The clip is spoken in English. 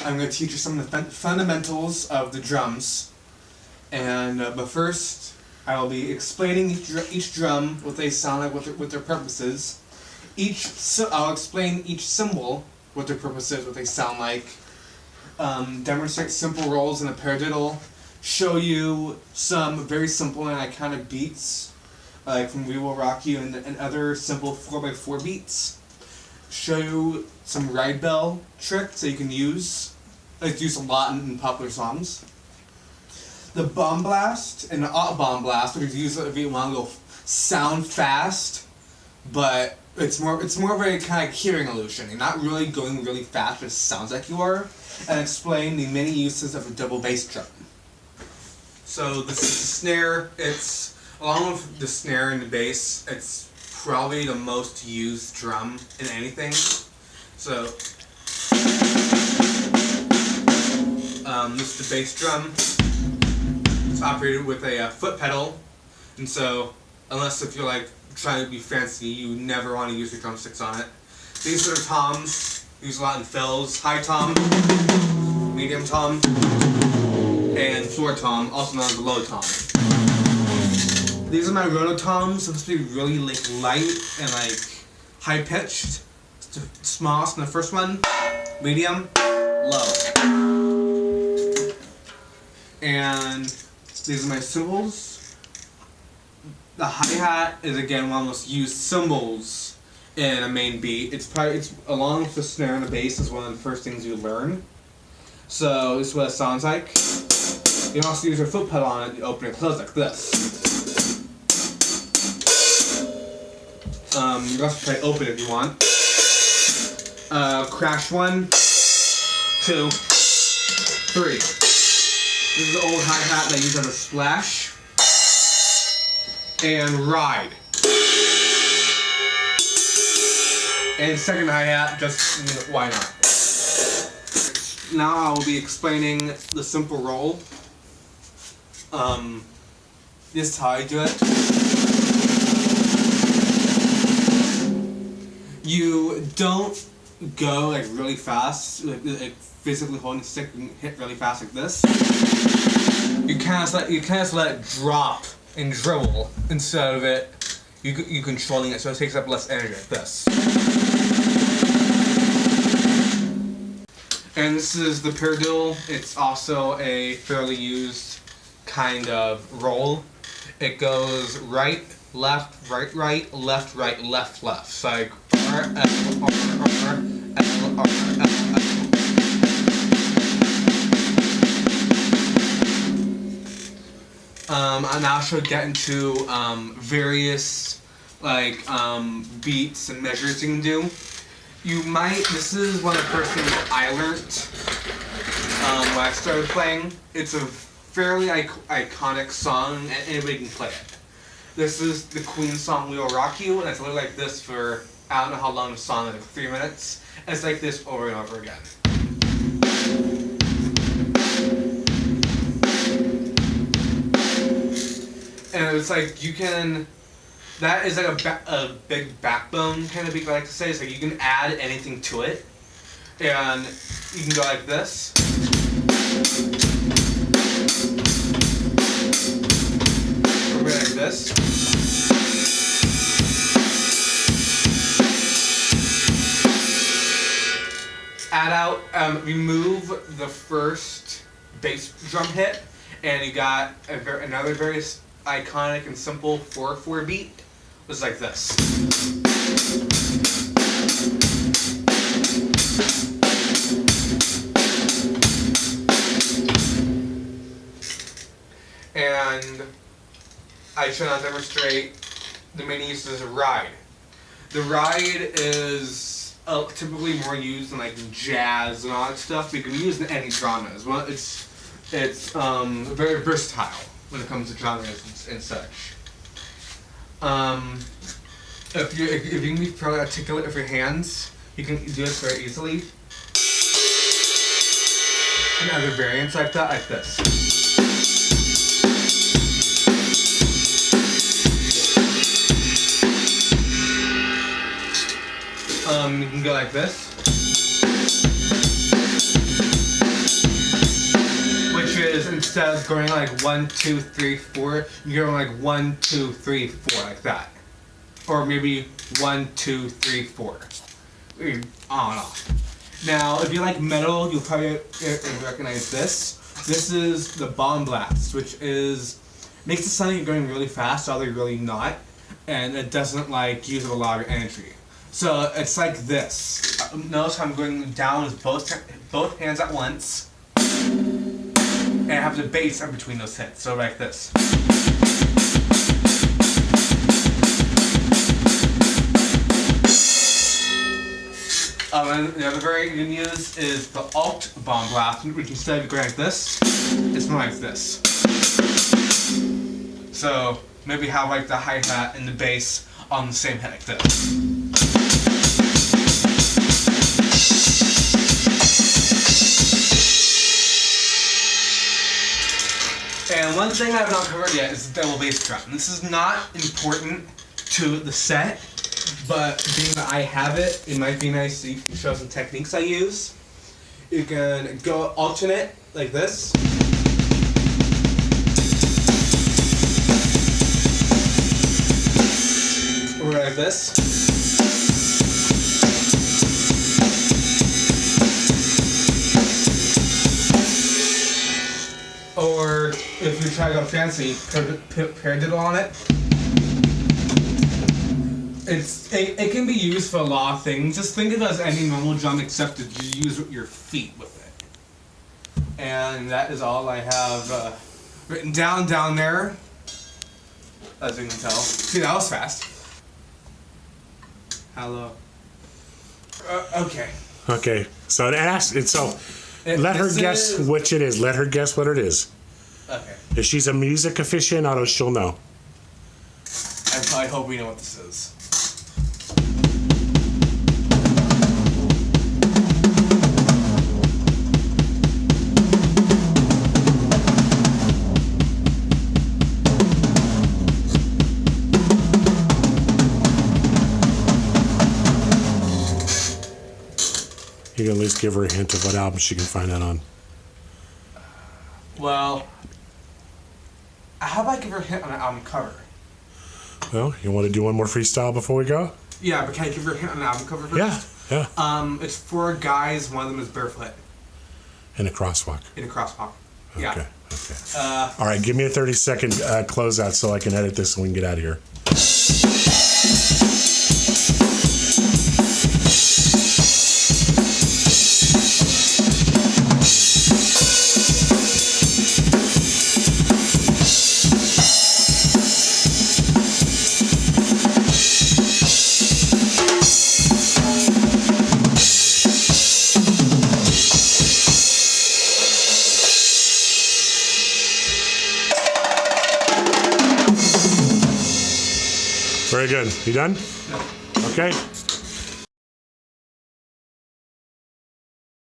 I'm going to teach you some of the fundamentals of the drums. And but first, I will be explaining each drum, what they sound like, what their purpose is. I'll explain each cymbal, what their purpose is, what they sound like. Demonstrate simple rolls in a paradiddle. Show you some very simple and iconic beats, like from We Will Rock You and other simple 4x4 beats. Show you some ride bell tricks that you can use. It's used a lot in popular songs. The bomb blast and the bomb blast, which is used if you want to go sound fast, but it's more of a kind of hearing illusion. You're not really going really fast, but it sounds like you are. And explain the many uses of a double bass drum. So this is the snare. It's, along with the snare and the bass, it's probably the most used drum in anything. So this is the bass drum. It's operated with a foot pedal, and so unless if you're like trying to be fancy, you never want to use your drumsticks on it. These are toms, used a lot in fills: high tom, medium tom, and floor tom, also known as the low tom. These are my rototoms. Supposed to be really like light and like high pitched. Smallest in the first one, medium, low. And these are my cymbals. The hi-hat is again one of the most used cymbals in a main beat. It's along with the snare and the bass is one of the first things you learn. So this is what it sounds like. You can also use your foot pedal on it. You open and close like this. You can also try to open if you want. Crash 1, 2, 3. This is the old hi-hat that I use as a splash. And ride. And second hi-hat, just why not? Now I will be explaining the simple roll. This is how I do it. You don't go like really fast, like physically holding the stick and hit really fast like this. You kind of let it drop and dribble instead of it you controlling it, so it takes up less energy like this. And this is the paradiddle. It's also a fairly used kind of roll. It goes right, left, right, right, left, right, left, left. So like R, L, R, R, L, R, L, L. And now she'll get into various like beats and measures you can do. This is one of the first things I learned when I started playing. It's a fairly iconic song, and anybody can play it. This is the Queen song We Will Rock You, and it's literally like this for, I don't know how long the song is, like 3 minutes. And it's like this over and over again. And it's like that is like a big backbone kind of beat, I like to say. It's like you can add anything to it. And you can go like this. Or like this. Add out, remove the first bass drum hit, and you got another very iconic and simple 4/4 beat. It was like this. And I should now demonstrate the main uses of ride. The ride is typically more used in like jazz and all that stuff, but you can use it in any genre as well. It's very versatile when it comes to genres and such. If you can be fairly articulate with your hands, you can do this very easily. And other variants like that, like this. You can go like this. instead of going like 1, 2, 3, 4, you're going like 1, 2, 3, 4, like that. Or maybe 1, 2, 3, 4. On and off. Now, if you like metal, you'll probably recognize this. This is the bomb blast, which makes it sound like you're going really fast, although you're really not, and it doesn't like use up a lot of your energy. So it's like this. Notice how I'm going down with both hands at once, and I have the bass in between those hits. So like this. And the other variant you can use is the alt bomb blast, which instead of going like this, it's more like this. So maybe have like the hi-hat and the bass on the same hit like this. And one thing I have not covered yet is the double bass drum. This is not important to the set, but being that I have it, it might be nice to show some techniques I use. You can go alternate like this. Or like this. Or if you try to go fancy, paradiddle on it. It can be used for a lot of things. Just think of it as any normal drum except that you use your feet with it. And that is all I have written down there. As you can tell. See, that was fast. Hello. Okay. Okay. So let her guess which it is. Let her guess what it is. Okay. If she's a music aficionado, she'll know. I hope we know what this is. You can at least give her a hint of what album she can find that on. Well, how about I give her a hint on an album cover? Well, you want to do one more freestyle before we go? Yeah, but can I give her a hint on an album cover first? Yeah. It's 4 guys, one of them is barefoot. In a crosswalk. In a crosswalk. Yeah. Okay. All right, give me a 30-second closeout so I can edit this and we can get out of here. Very good. You done? No. Okay.